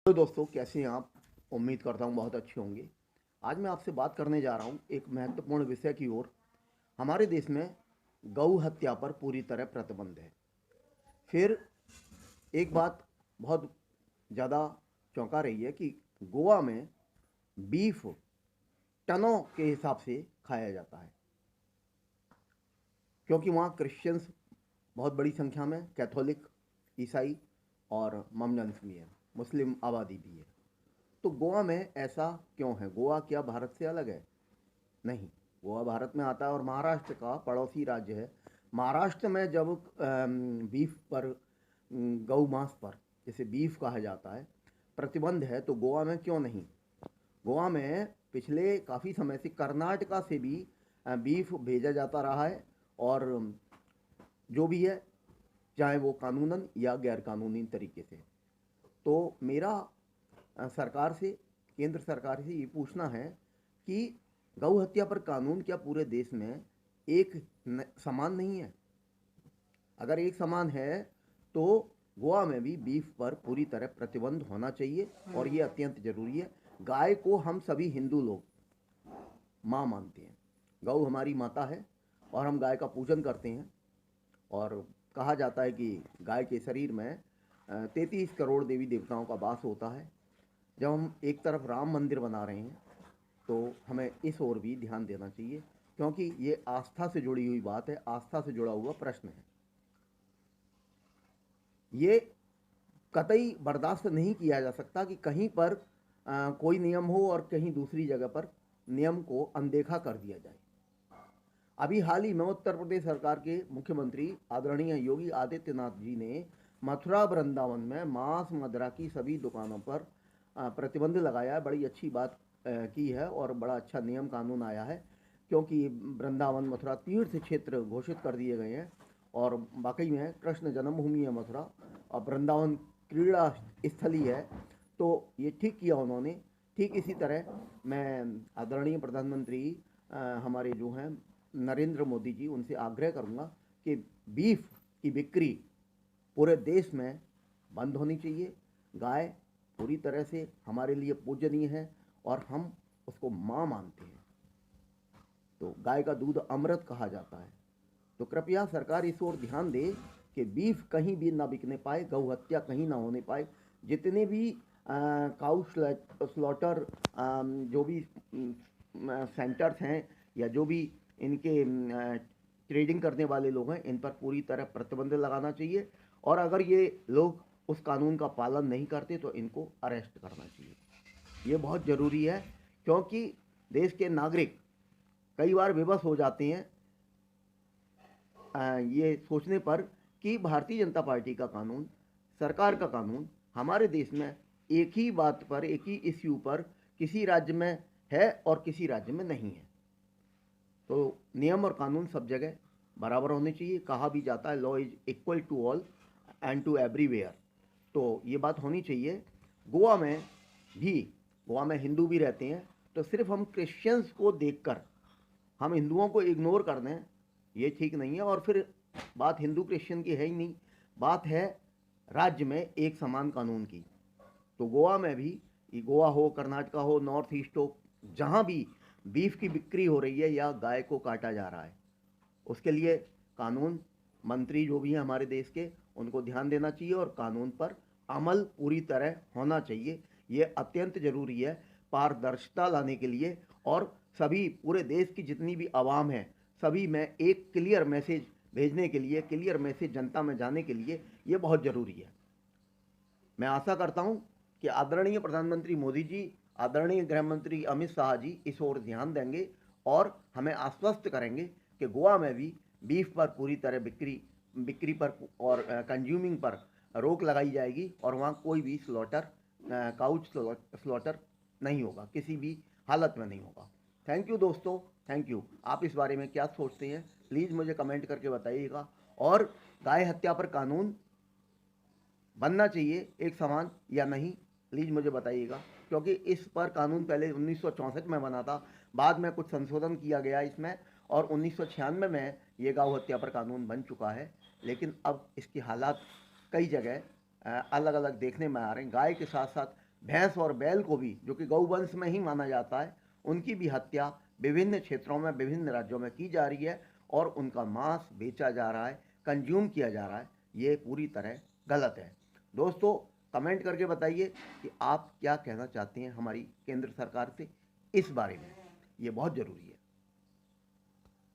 Hello दोस्तों, कैसे हैं आप? उम्मीद करता हूँ बहुत अच्छे होंगे। आज मैं आपसे बात करने जा रहा हूँ एक महत्वपूर्ण विषय की ओर। हमारे देश में गौ हत्या पर पूरी तरह प्रतिबंध है। फिर एक बात बहुत ज़्यादा चौंका रही है कि गोवा में बीफ टनों के हिसाब से खाया जाता है, क्योंकि वहाँ क्रिश्चियंस बहुत बड़ी संख्या में, कैथोलिक, ईसाई और ममनन्स भी हैं, मुस्लिम आबादी भी है। तो गोवा में ऐसा क्यों है? गोवा क्या भारत से अलग है? नहीं, गोवा भारत में आता है और महाराष्ट्र का पड़ोसी राज्य है। महाराष्ट्र में जब बीफ पर, गौ मांस पर, जिसे बीफ कहा जाता है, प्रतिबंध है, तो गोवा में क्यों नहीं? गोवा में पिछले काफ़ी समय से कर्नाटका से भी बीफ भेजा जाता रहा है, और जो भी है, चाहे वो कानूनन या गैर कानूनी तरीके से। तो मेरा सरकार से, केंद्र सरकार से ये पूछना है कि गौ हत्या पर कानून क्या पूरे देश में एक समान नहीं है? अगर एक समान है तो गोवा में भी बीफ पर पूरी तरह प्रतिबंध होना चाहिए, और ये अत्यंत जरूरी है। गाय को हम सभी हिंदू लोग माँ मानते हैं। गौ हमारी माता है और हम गाय का पूजन करते हैं। और कहा जाता है कि गाय के शरीर में 33 करोड़ देवी देवताओं का वास होता है। जब हम एक तरफ राम मंदिर बना रहे हैं तो हमें इस ओर भी ध्यान देना चाहिए, क्योंकि ये आस्था से जुड़ी हुई बात है, आस्था से जुड़ा हुआ प्रश्न है। ये कतई बर्दाश्त नहीं किया जा सकता कि कहीं पर कोई नियम हो और कहीं दूसरी जगह पर नियम को अनदेखा कर दिया जाए। अभी हाल ही में उत्तर प्रदेश सरकार के मुख्यमंत्री आदरणीय योगी आदित्यनाथ जी ने मथुरा वृंदावन में मांस मदिरा की सभी दुकानों पर प्रतिबंध लगाया है। बड़ी अच्छी बात की है और बड़ा अच्छा नियम कानून आया है, क्योंकि वृंदावन मथुरा तीर्थ क्षेत्र घोषित कर दिए गए हैं, और वाकई में कृष्ण जन्मभूमि है मथुरा, और वृंदावन क्रीड़ा स्थली है। तो ये ठीक किया उन्होंने। ठीक इसी तरह मैं आदरणीय प्रधानमंत्री हमारे जो हैं नरेंद्र मोदी जी, उनसे आग्रह करूंगा कि बीफ की बिक्री पूरे देश में बंद होनी चाहिए। गाय पूरी तरह से हमारे लिए पूजनीय है और हम उसको माँ मानते हैं। तो गाय का दूध अमृत कहा जाता है। तो कृपया सरकार इस ओर ध्यान दे कि बीफ कहीं भी ना बिकने पाए, गौ हत्या कहीं ना होने पाए। जितने भी काउ स्लॉटर जो भी सेंटर्स हैं, या जो भी इनके ट्रेडिंग करने वाले लोग हैं, इन पर पूरी तरह प्रतिबंध लगाना चाहिए। और अगर ये लोग उस कानून का पालन नहीं करते तो इनको अरेस्ट करना चाहिए। ये बहुत ज़रूरी है, क्योंकि देश के नागरिक कई बार विवश हो जाते हैं ये सोचने पर कि भारतीय जनता पार्टी का कानून, सरकार का कानून हमारे देश में एक ही बात पर, एक ही इश्यू पर किसी राज्य में है और किसी राज्य में नहीं है। तो नियम और कानून सब जगह बराबर होने चाहिए। कहा भी जाता है law is equal to all and to everywhere. तो ये बात होनी चाहिए। गोवा में भी, गोवा में हिंदू भी रहते हैं, तो सिर्फ हम क्रिश्चियंस को देखकर हम हिंदुओं को इग्नोर कर दें, ये ठीक नहीं है। और फिर बात हिंदू क्रिश्चियन की है ही नहीं, बात है राज्य में एक समान कानून की। तो गोवा में भी, ये गोवा हो, कर्नाटका हो, नॉर्थ ईस्ट हो, जहाँ भी बीफ की बिक्री हो रही है या गाय को काटा जा रहा है, उसके लिए कानून मंत्री जो भी हैं हमारे देश के, उनको ध्यान देना चाहिए और कानून पर अमल पूरी तरह होना चाहिए। ये अत्यंत जरूरी है पारदर्शिता लाने के लिए, और सभी पूरे देश की जितनी भी आवाम है, सभी में एक क्लियर मैसेज भेजने के लिए, क्लियर मैसेज जनता में जाने के लिए ये बहुत ज़रूरी है। मैं आशा करता हूं कि आदरणीय प्रधानमंत्री मोदी जी, आदरणीय गृह मंत्री अमित शाह जी इस ओर ध्यान देंगे और हमें आश्वस्त करेंगे कि गोवा में भी बीफ पर पूरी तरह बिक्री पर और कंज्यूमिंग पर रोक लगाई जाएगी, और वहाँ कोई भी स्लॉटर, काउच स्लॉटर नहीं होगा, किसी भी हालत में नहीं होगा। थैंक यू दोस्तों, थैंक यू। आप इस बारे में क्या सोचते हैं, प्लीज़ मुझे कमेंट करके बताइएगा। और गाय हत्या पर कानून बनना चाहिए एक समान या नहीं, प्लीज़ मुझे बताइएगा, क्योंकि इस पर कानून पहले 1964 में बना था, बाद में कुछ संशोधन किया गया इसमें, और 1996 में ये गौ हत्या पर कानून बन चुका है। लेकिन अब इसकी हालात कई जगह अलग अलग देखने में आ रहे हैं। गाय के साथ साथ भैंस और बैल को भी, जो कि गौवंश में ही माना जाता है, उनकी भी हत्या विभिन्न क्षेत्रों में, विभिन्न राज्यों में की जा रही है और उनका मांस बेचा जा रहा है, कंज्यूम किया जा रहा है। ये पूरी तरह गलत है। दोस्तों, कमेंट करके बताइए कि आप क्या कहना चाहते हैं हमारी केंद्र सरकार से इस बारे में। ये बहुत ज़रूरी है।